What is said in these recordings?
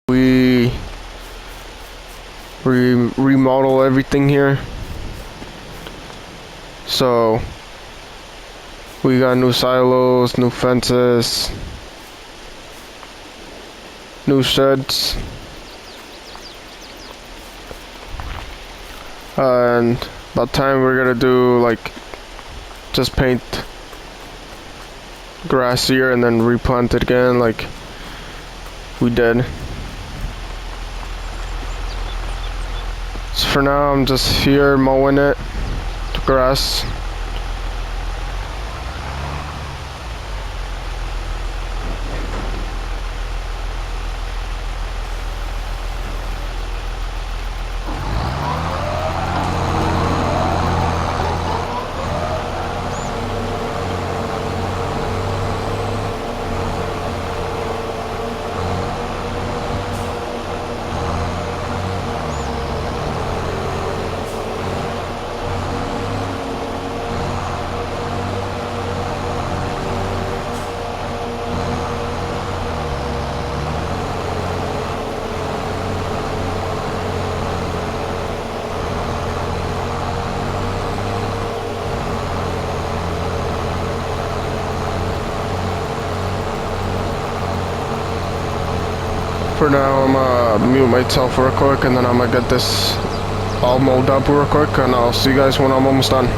We remodel everything here. So we got new silos, new fences, new sheds, and about time we're gonna do like just paint grass here and then replant it again like we did. So for now I'm just here mowing it, the grass. For now, I'm gonna mute myself real quick and then I'm gonna get this all mowed up real quick and I'll see you guys when I'm almost done.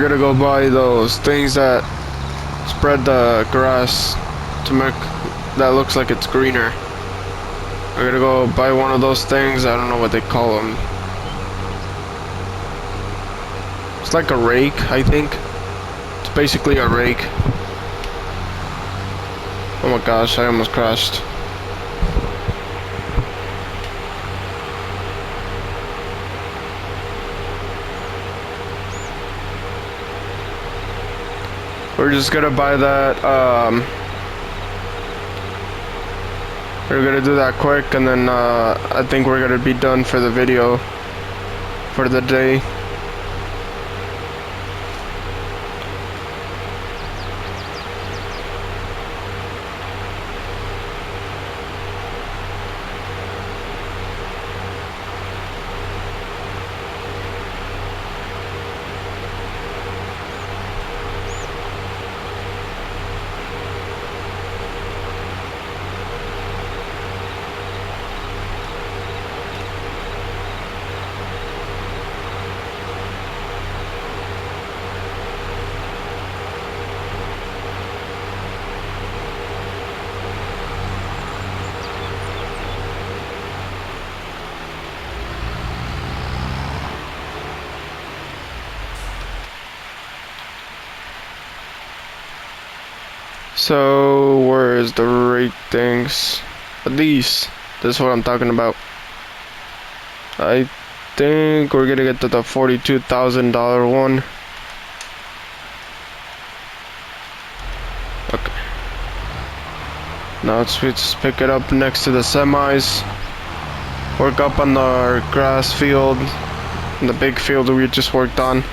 we're gonna go buy those things that spread the grass to make that looks like it's greener. We're gonna go buy one of those things. I don't know what they call them. It's like a rake, I think. It's basically a rake. Oh my gosh, I almost crashed. We're just gonna buy that, we're gonna do that quick, and then I think we're gonna be done for the video for the day. So where is the rate things? These. This is what I'm talking about. I think we're gonna get to the $42,000 one. Okay. Now let's just pick it up next to the semis. Work up on the grass field, the big field that we just worked on.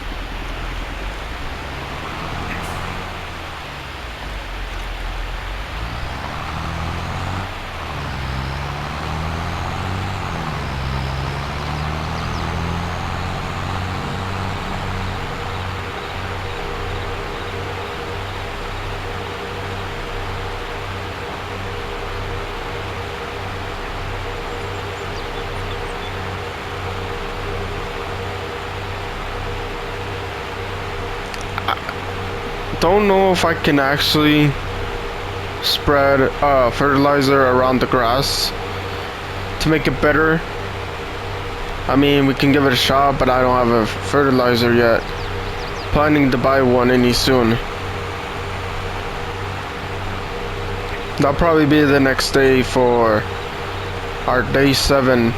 Don't know if I can actually spread fertilizer around the grass to make it better. I mean, we can give it a shot, but I don't have a fertilizer yet. Planning to buy one any soon. That'll probably be the next day for our day 7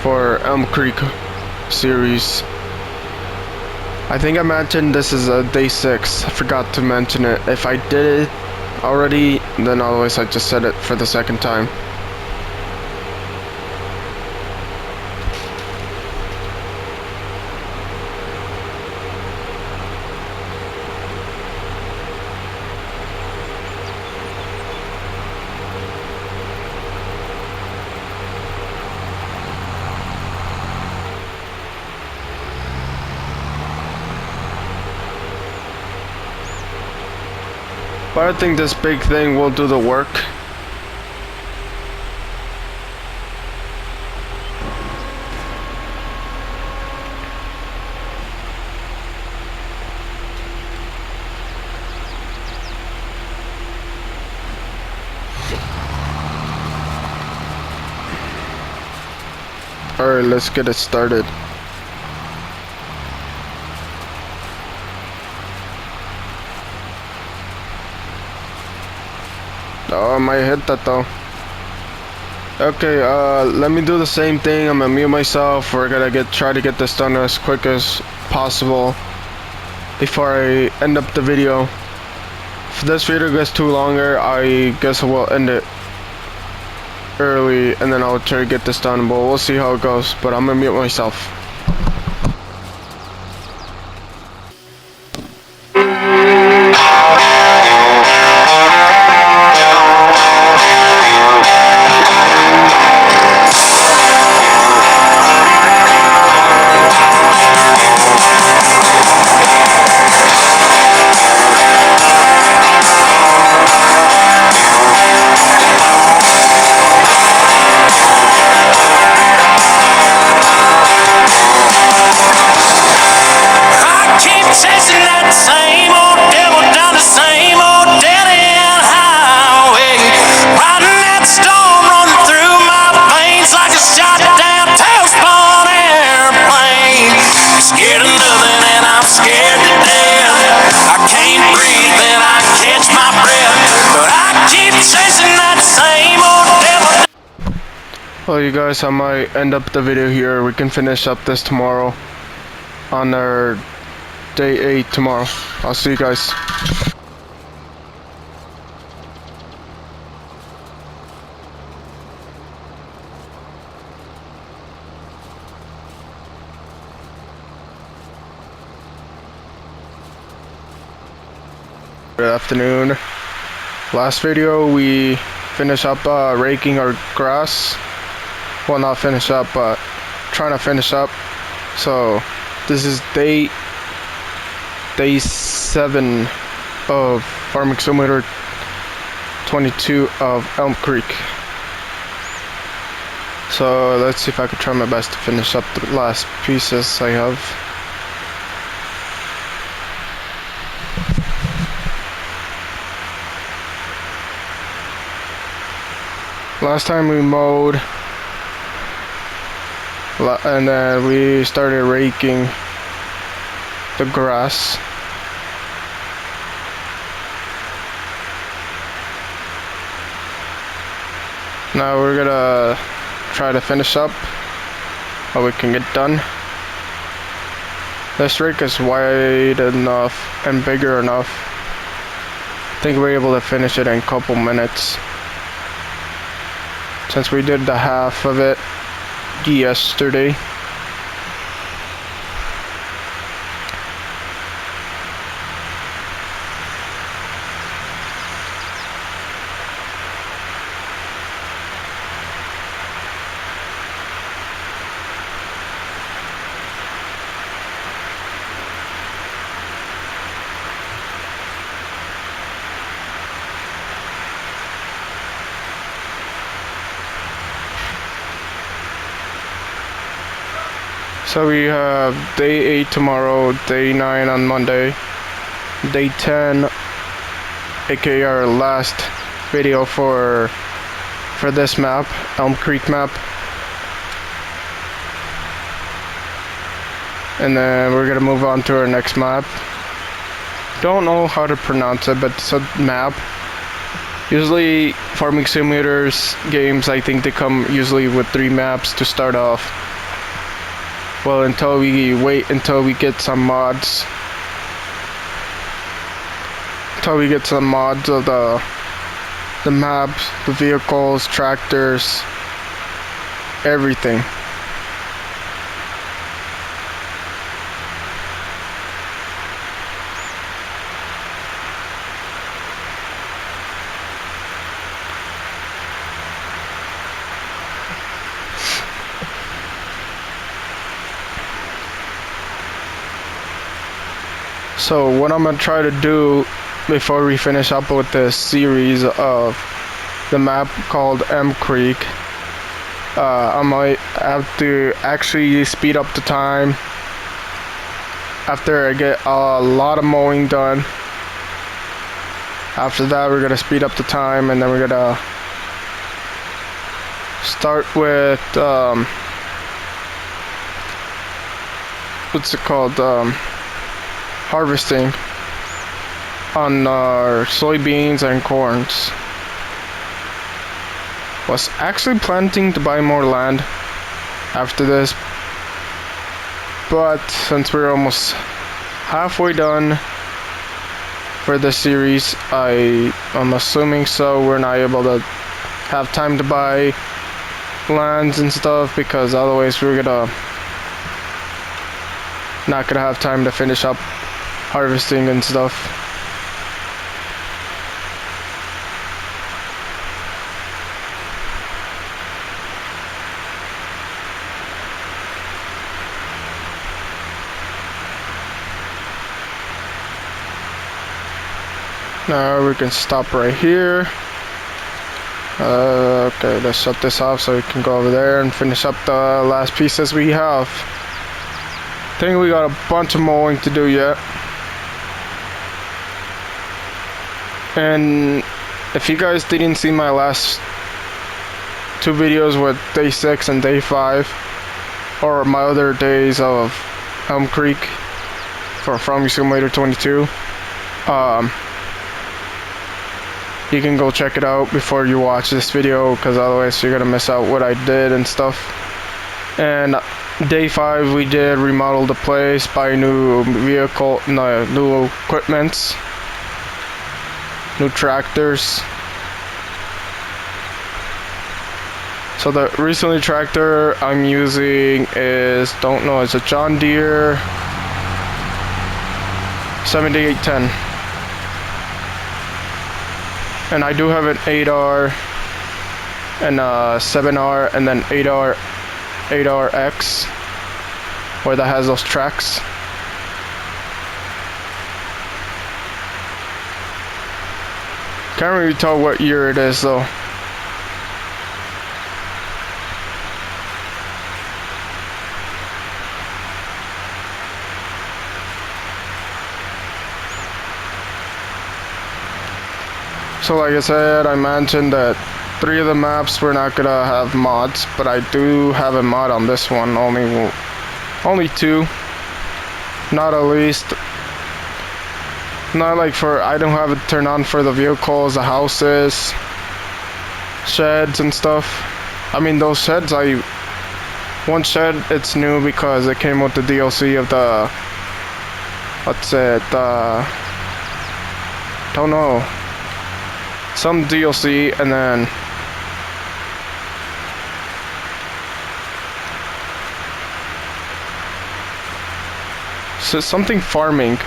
for Elm Creek series. I think I mentioned this is a day 6. I forgot to mention it. If I did it already, then otherwise I just said it for the second time. But I think this big thing will do the work. Alright, let's get it started. Oh, I might hit that though. Okay, let me do the same thing. I'm gonna mute myself. We're gonna try to get this done as quick as possible before I end up the video. If this video gets too longer, I guess I will end it early and then I'll try to get this done, but we'll see how it goes. But I'm gonna mute myself. Well, you guys, I might end up the video here. We can finish up this tomorrow on our day 8 tomorrow. I'll see you guys. Good afternoon. Last video we finished up raking our grass. Well, not finish up, but trying to finish up. So this is day 7 of Farming Simulator 22 of Elm Creek. So let's see if I can try my best to finish up the last pieces I have. Last time we mowed, and then we started raking the grass. Now we're gonna try to finish up what we can get done. This rake is wide enough and bigger enough. I think we're able to finish it in a couple minutes, since we did the half of it yesterday. So we have day 8 tomorrow, day 9 on Monday, day 10, aka our last video for this map, Elm Creek map. And then we're gonna move on to our next map. Don't know how to pronounce it, but it's a map. Usually Farming Simulators games, I think they come usually with 3 maps to start off. Well, until we get some mods. Until we get some mods of the maps, the vehicles, tractors, everything. So what I'm gonna try to do before we finish up with this series of the map called Elm Creek, I might have to actually speed up the time after I get a lot of mowing done. After that, we're gonna speed up the time, and then we're gonna start with what's it called? Harvesting on our soybeans and corns. Was actually planning to buy more land after this, but since we're almost halfway done for this series, I'm assuming so we're not able to have time to buy lands and stuff, because otherwise we're not gonna have time to finish up harvesting and stuff. Now we can stop right here. Okay, let's shut this off so we can go over there and finish up the last pieces we have. I think we got a bunch of mowing to do yet. And if you guys didn't see my last 2 videos with day 6 and day 5, or my other days of Elm Creek for Farming Simulator 22, you can go check it out before you watch this video, because otherwise you're gonna miss out what I did and stuff. And day 5 we did remodel the place, buy new vehicle, no, new equipments, new tractors. So the recently tractor I'm using is, don't know, it's a John Deere 7810. And I do have an 8R and a 7R and then 8RX, where that has those tracks. Can't really tell what year it is though. So like I said, I mentioned that 3 of the maps we're not gonna have mods, but I do have a mod on this one. Only 2. Not at least. Not like for, I don't have it turned on for the vehicles, the houses, sheds and stuff. I mean those sheds, one shed it's new because it came with the DLC of the, what's it, don't know, some DLC, and then so something farming,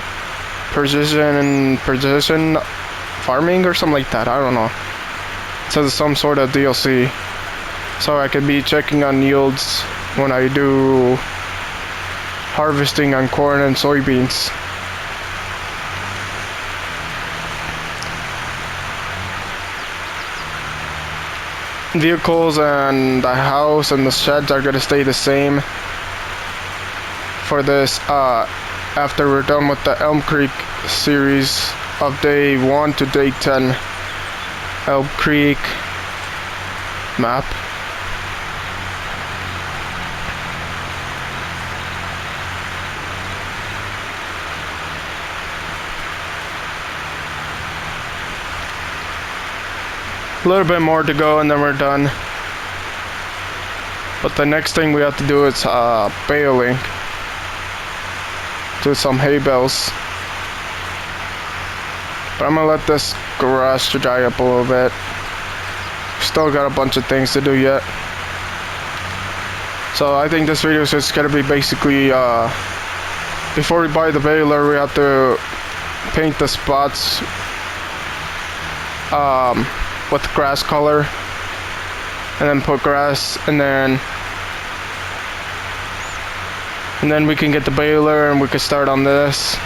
precision farming or something like that. I don't know. It says some sort of DLC, so I could be checking on yields when I do harvesting on corn and soybeans. Vehicles and the house and the sheds are gonna stay the same for this after we're done with the Elm Creek series of day 1 to day 10 Elm Creek map. A little bit more to go and then we're done. But the next thing we have to do is baling. Do some hay bales. But I'm gonna let this grass dry up a little bit. Still got a bunch of things to do yet. So I think this video is just gonna be basically before we buy the baler we have to paint the spots with grass color, and then put grass, and then we can get the baler and we can start on this.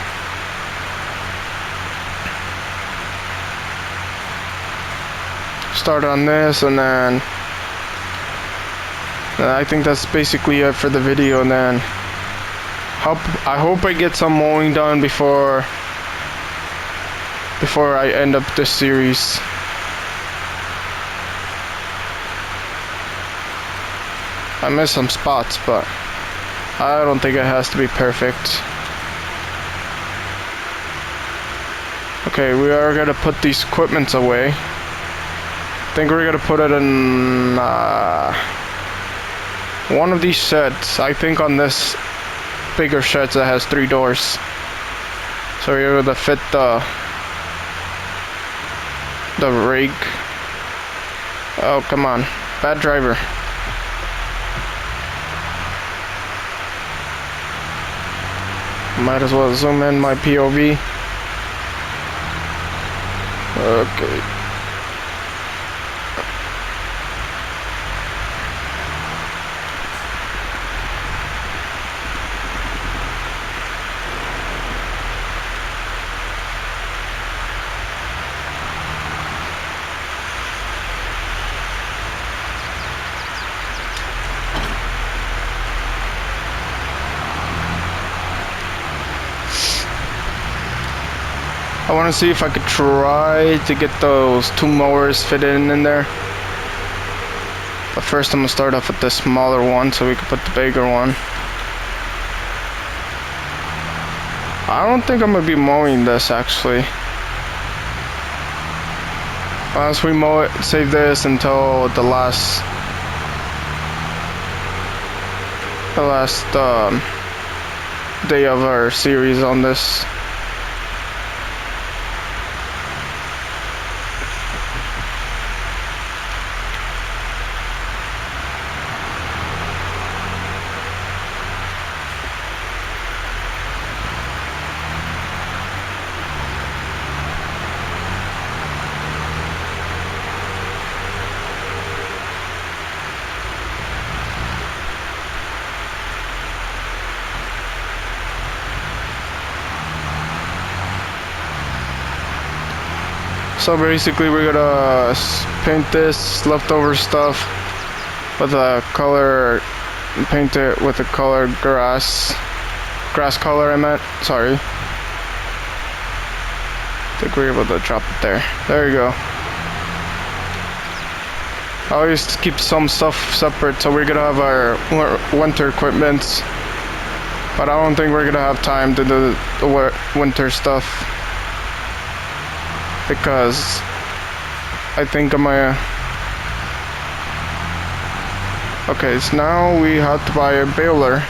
Start on this, and then I think that's basically it for the video. And then I hope I get some mowing done before I end up this series. I missed some spots, but I don't think it has to be perfect. Okay, we are gonna put these equipments away. I think we're gonna put it in one of these sheds. I think on this bigger shed that has 3 doors. So we're gonna fit the rig. Oh, come on. Bad driver. Might as well zoom in my POV. Okay. I want to see if I could try to get those 2 mowers fitted in there. But first I'm going to start off with the smaller one so we can put the bigger one. I don't think I'm going to be mowing this actually. Once we mow it, save this until the last day of our series on this. So basically we're gonna paint this leftover stuff with a color, paint it with a color grass color I meant, sorry. I think we're able to drop it there. There you go. I always keep some stuff separate, so we're gonna have our winter equipments. But I don't think we're gonna have time to do the winter stuff. Because I think I'm gonna... Okay, so now we have to buy a baler.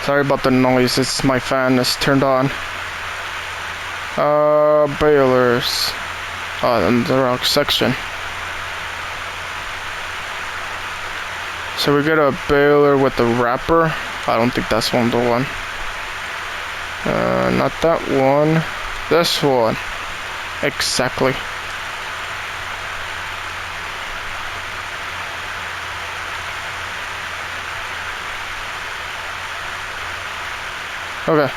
Sorry about the noise, it's my fan is turned on. Balers. Oh, in the wrong section. So we get a baler with the wrapper. I don't think that's the one. Not that one. This one. Exactly. Okay.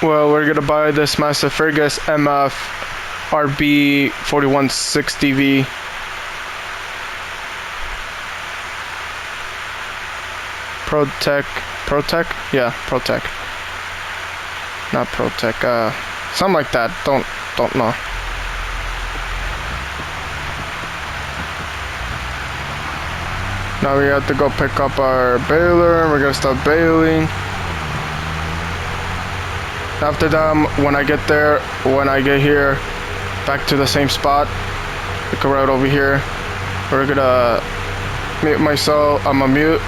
Well, we're gonna buy this massive Fergus MF RB 4160V. Protec? Yeah, Protec. Not Protec, something like that. Don't know. Now we have to go pick up our baler and we're gonna start baling. After that, when I get here, back to the same spot, we go right over here. We're gonna mute myself, I'm a mute.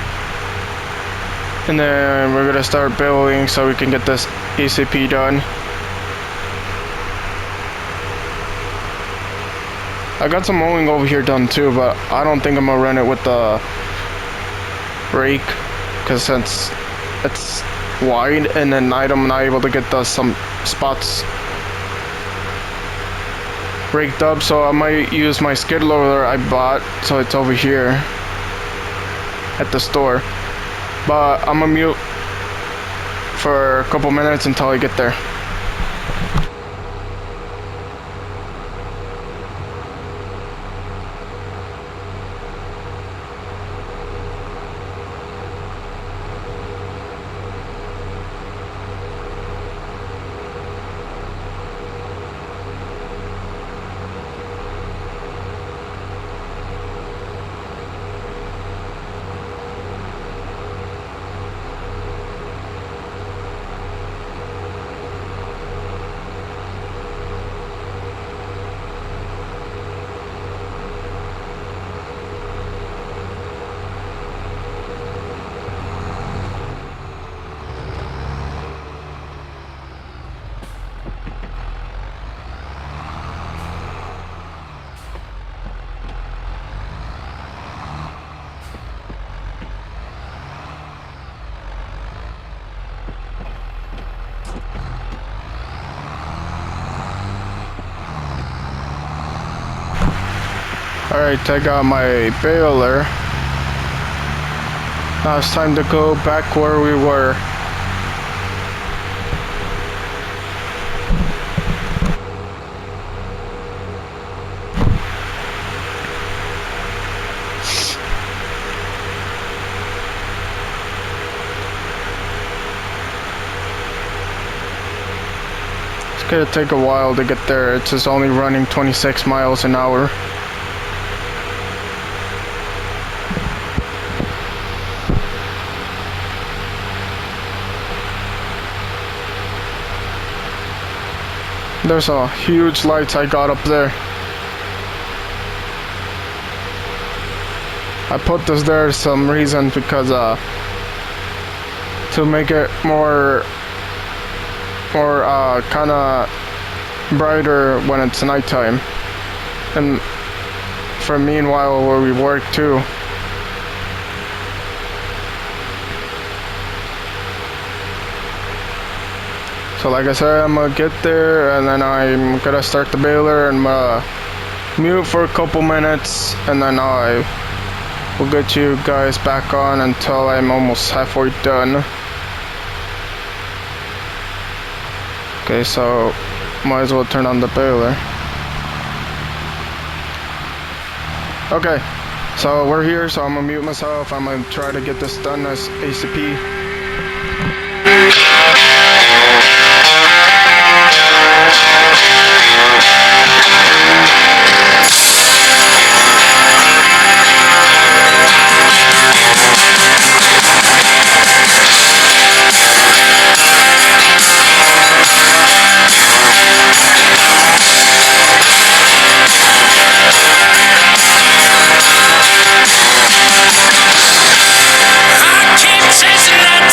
And then we're gonna start baling so we can get this ACP done. I got some mowing over here done too, but I don't think I'm gonna run it with the rake, because since it's wide and then I'm not able to get some spots raked up, so I might use my skid loader I bought, so it's over here at the store. But I'm gonna mute for a couple minutes until I get there. Alright, I got my baler. Now it's time to go back where we were. It's gonna take a while to get there. It's just only running 26 miles an hour. There's a huge lights I got up there. I put this there for some reason because to make it more kind of brighter when it's nighttime, and for meanwhile where we work too. So like I said, I'm gonna get there and then I'm gonna start the baler and mute for a couple minutes, and then I will get you guys back on until I'm almost halfway done. Okay, so might as well turn on the baler. Okay, so we're here, so I'm gonna mute myself. I'm gonna try to get this done as ACP. I keep chasing that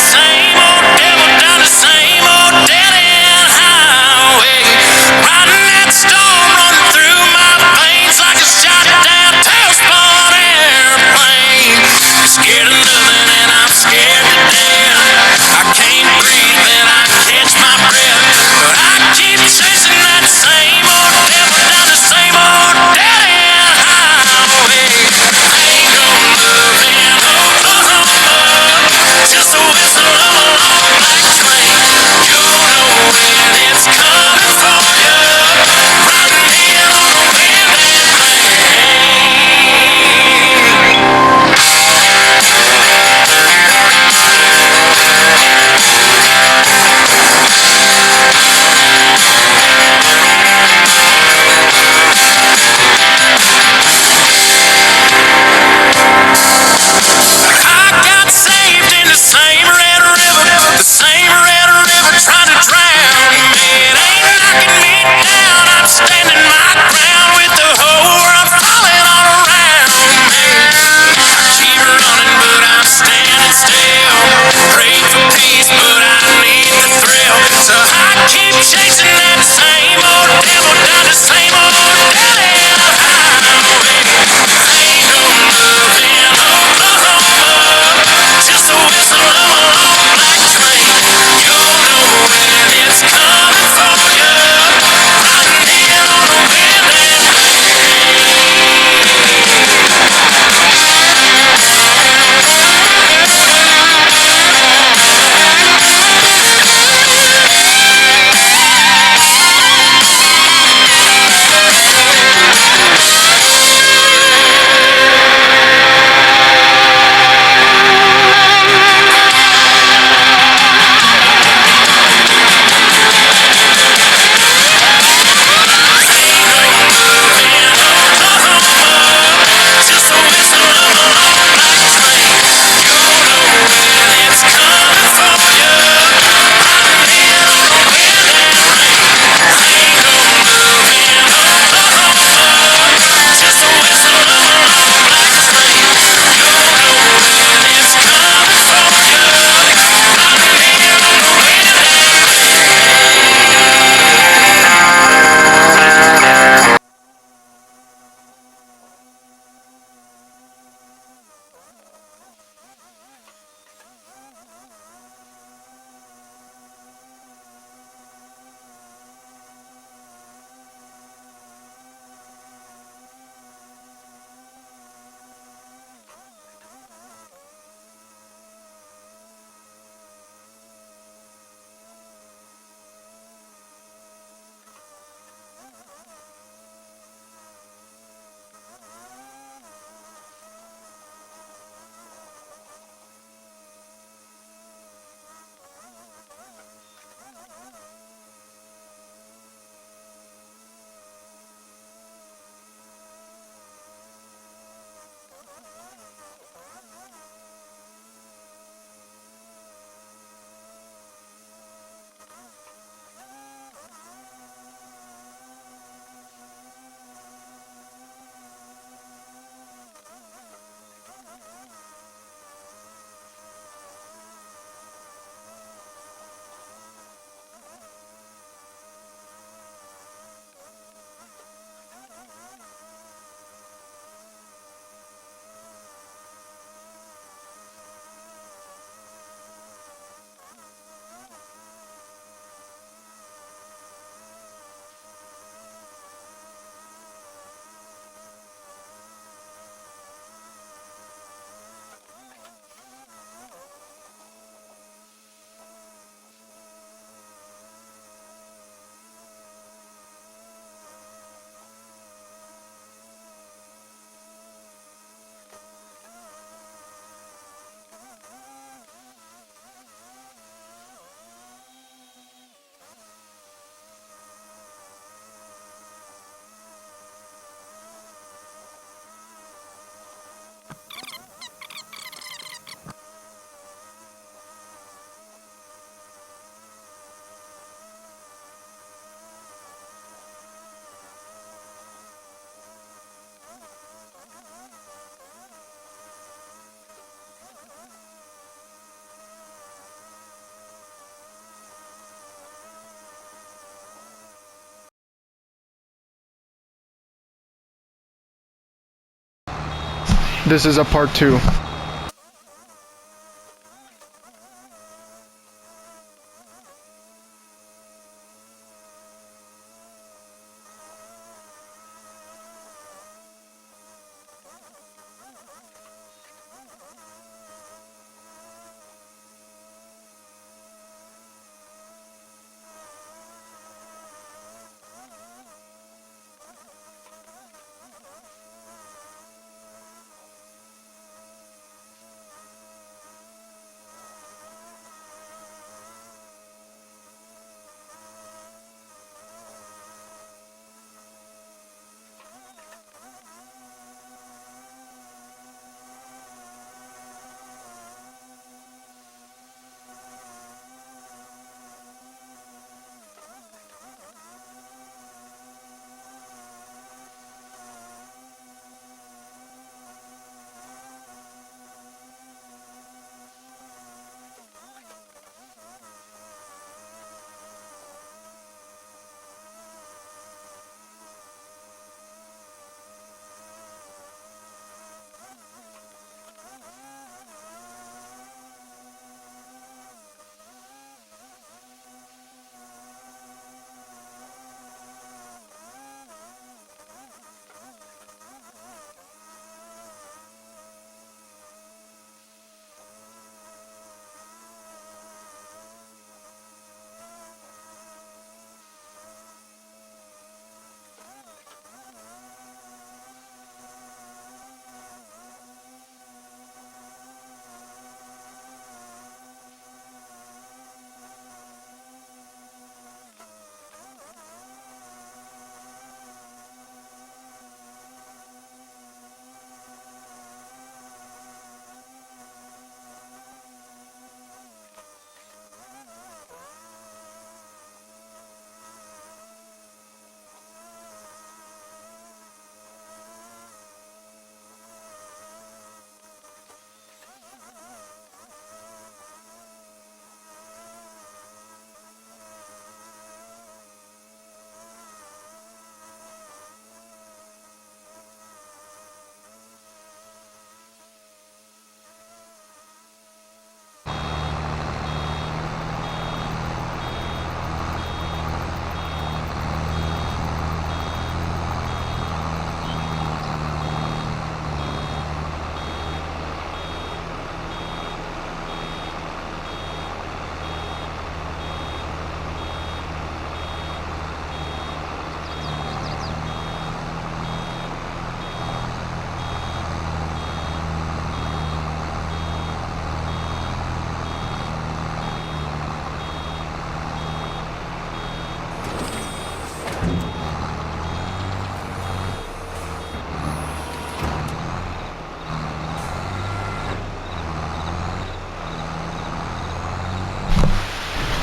This is a part 2.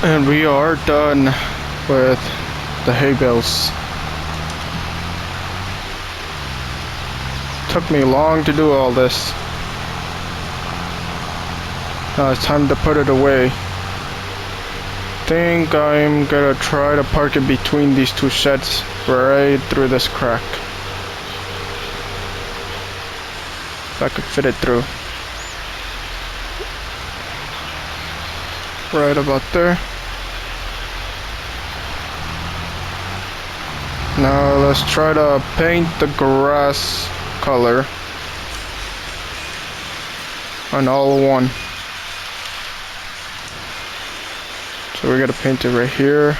And we are done with the hay bales. Took me long to do all this. Now it's time to put it away. Think I'm gonna try to park it between these two sheds, right through this crack. If I could fit it through. Right about there. Now let's try to paint the grass color on all one. So we're gonna paint it right here.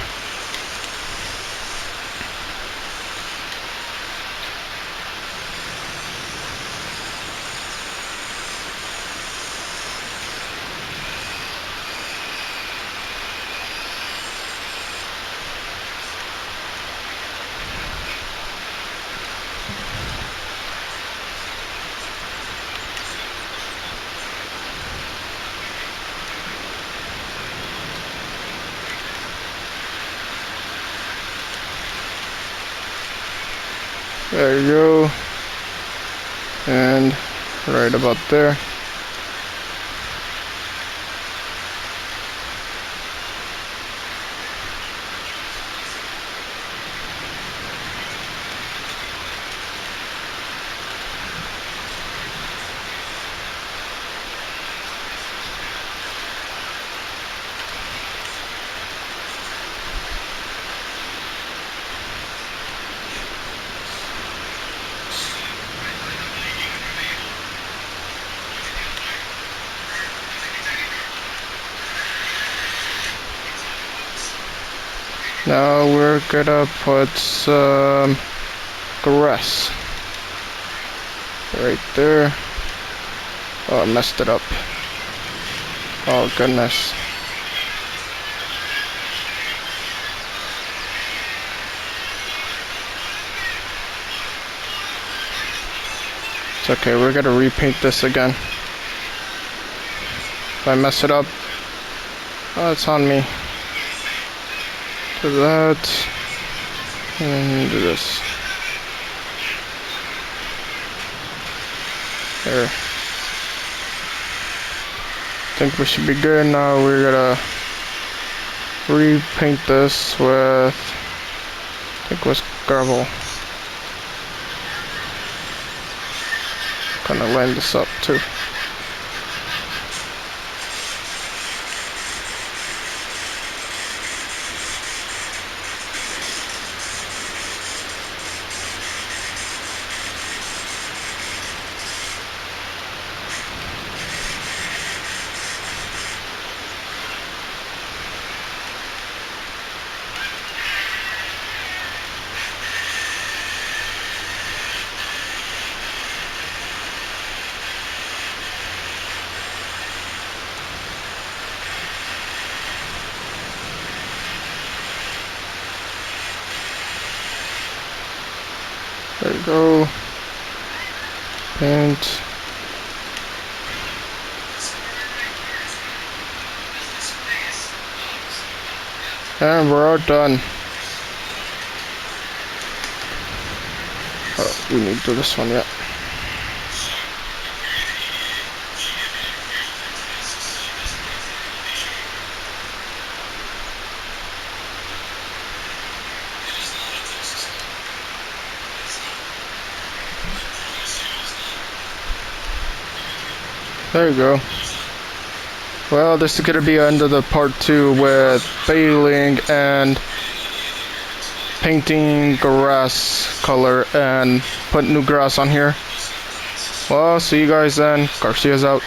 There you go. And right about there. Now we're gonna put some grass right there. Oh, I messed it up. Oh goodness. It's okay, we're gonna repaint this again. If I mess it up, oh, it's on me. Do that, and do this. There. I think we should be good. Now we're gonna repaint this with, I think it was gravel. Kind of line this up too. There you go. Paint. And we're all done. Oh, we need to do this one yet. There you go. Well, this is gonna be the end of the part 2 with baling and painting grass color and put new grass on here. Well, see you guys then. Garcia's out.